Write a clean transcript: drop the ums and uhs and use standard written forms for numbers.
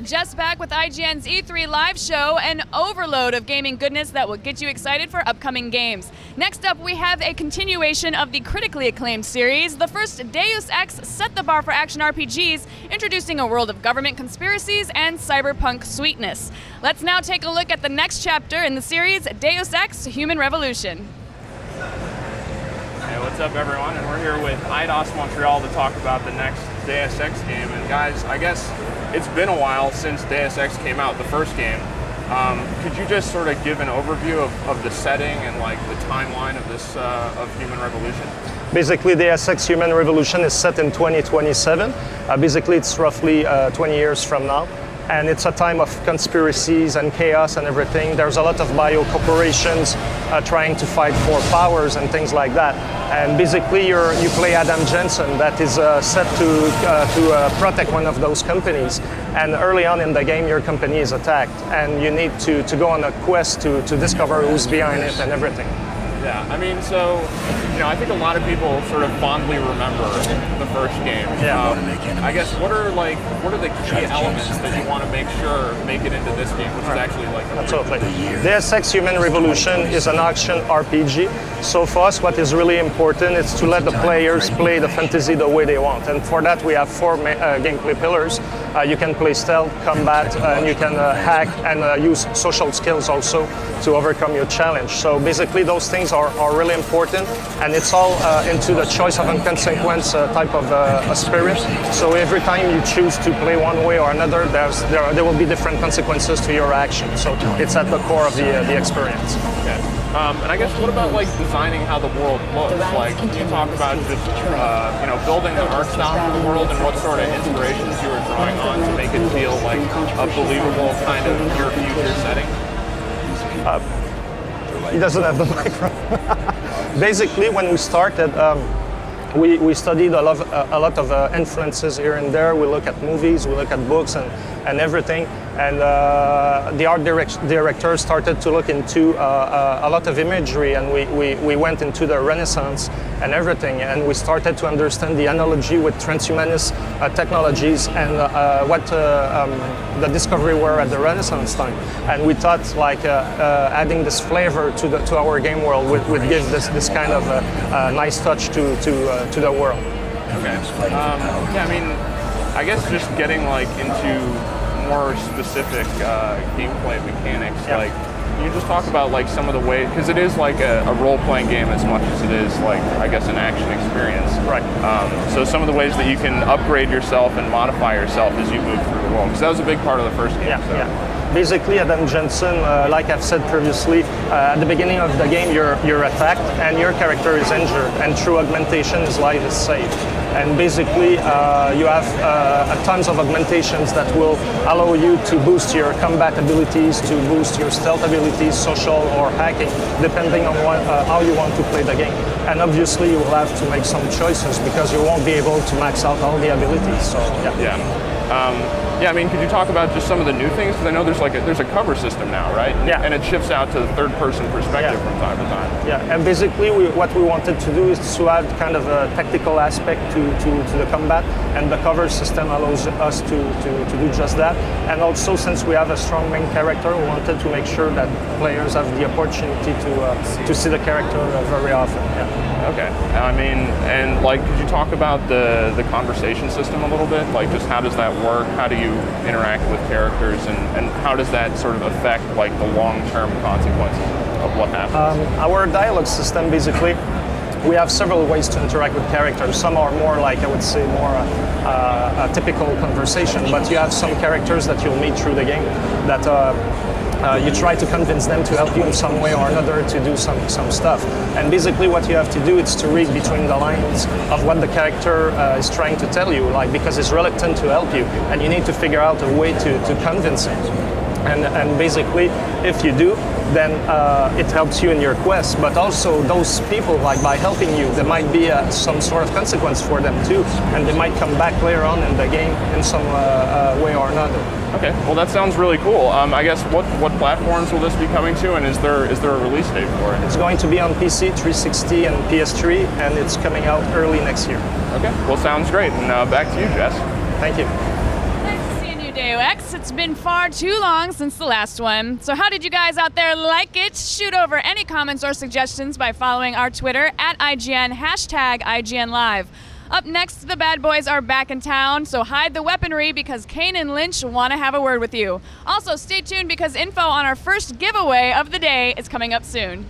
just back with IGN's E3 live show, an overload of gaming goodness that will get you excited for upcoming games. Next up, we have a continuation of the critically acclaimed series. The first Deus Ex set the bar for action RPGs, introducing a world of government conspiracies and cyberpunk sweetness. Let's now take a look at the next chapter in the series, Deus Ex: Human Revolution. Hey, what's up everyone? And we're here with Eidos Montreal to talk about the next Deus Ex game. And guys, I guess it's been a while since Deus Ex came out, the first game. Could you just sort of give an overview of the setting and like the timeline of this of Human Revolution? Basically, Deus Ex Human Revolution is set in 2027. Basically, it's roughly 20 years from now. And it's a time of conspiracies and chaos and everything. There's a lot of bio corporations trying to fight for powers and things like that. And basically, you play Adam Jensen that is set to protect one of those companies. And early on in the game, your company is attacked, and you need to go on a quest to discover who's behind it and everything. Yeah, I mean, so, you know, I think a lot of people sort of fondly remember the first game. Yeah. I guess, what are the key elements that you want to make sure make it into this game, which is actually like a Absolutely. Deus Ex Human Revolution is an action RPG. So for us, what is really important is to let the players play the fantasy the way they want. And for that, we have four gameplay pillars. You can play stealth, combat, and you can hack and use social skills also to overcome your challenge. So basically, those things are really important, and it's all into the choice of consequence type of spirit. So every time you choose to play one way or another, there will be different consequences to your action. So it's at the core of the experience. Okay. And I guess what about like designing how the world looks? Like, can you talk about just you know, building the art style for the world and what sort of inspirations you were drawing on to make it feel like a believable kind of your future setting? He doesn't have the microphone. Basically, when we started, we studied a lot of influences here and there. We look at movies, we look at books and everything. And the art director started to look into a lot of imagery, and we went into the Renaissance and everything. And we started to understand the analogy with transhumanist technologies and what the discovery were at the Renaissance time. And we thought like adding this flavor to our game world would give this kind of nice touch to the world. Okay. Yeah, I mean, I guess just getting like into more specific gameplay mechanics. Yeah. Like, can you just talk about like some of the ways, because it is like a role-playing game as much as it is like, I guess, an action experience. Right. So some of the ways that you can upgrade yourself and modify yourself as you move through the world, because that was a big part of the first game. Yeah, so. yeah. Basically, Adam Jensen, like I've said previously, at the beginning of the game, you're attacked and your character is injured, and through augmentation, his life is saved. And basically, you have tons of augmentations that will allow you to boost your combat abilities, to boost your stealth abilities, social or hacking, depending on how you want to play the game. And obviously, you will have to make some choices because you won't be able to max out all the abilities. So yeah. Yeah, I mean, could you talk about just some of the new things? Because I know there's a cover system now, right? Yeah. And it shifts out to the third-person perspective from time to time. Yeah, and basically what we wanted to do is to add kind of a tactical aspect to the combat, and the cover system allows us to do just that. And also, since we have a strong main character, we wanted to make sure that players have the opportunity to see the character very often. Yeah. Okay. I mean, and like, could you talk about the conversation system a little bit? Like, just how does that work? How do you interact with characters, and how does that sort of affect like the long-term consequences of what happens? Our dialogue system, basically, we have several ways to interact with characters. Some are more like, I would say, more a typical conversation, but you have some characters that you'll meet through the game that you try to convince them to help you in some way or another to do some stuff. And basically what you have to do is to read between the lines of what the character is trying to tell you, like, because he's reluctant to help you, and you need to figure out a way to convince him. And basically, if you do, then it helps you in your quest. But also, those people, like, by helping you, there might be some sort of consequence for them too, and they might come back later on in the game in some way or another. Okay, well that sounds really cool. I guess what platforms will this be coming to, and is there a release date for it? It's going to be on PC, 360, and PS3, and it's coming out early next year. Okay, well sounds great. And back to you, Jess. Thank you. Deus Ex. It's been far too long since the last one. So how did you guys out there like it? Shoot over any comments or suggestions by following our Twitter at IGN, #IGN Live. Up next, the bad boys are back in town, so hide the weaponry because Kane and Lynch want to have a word with you. Also, stay tuned because info on our first giveaway of the day is coming up soon.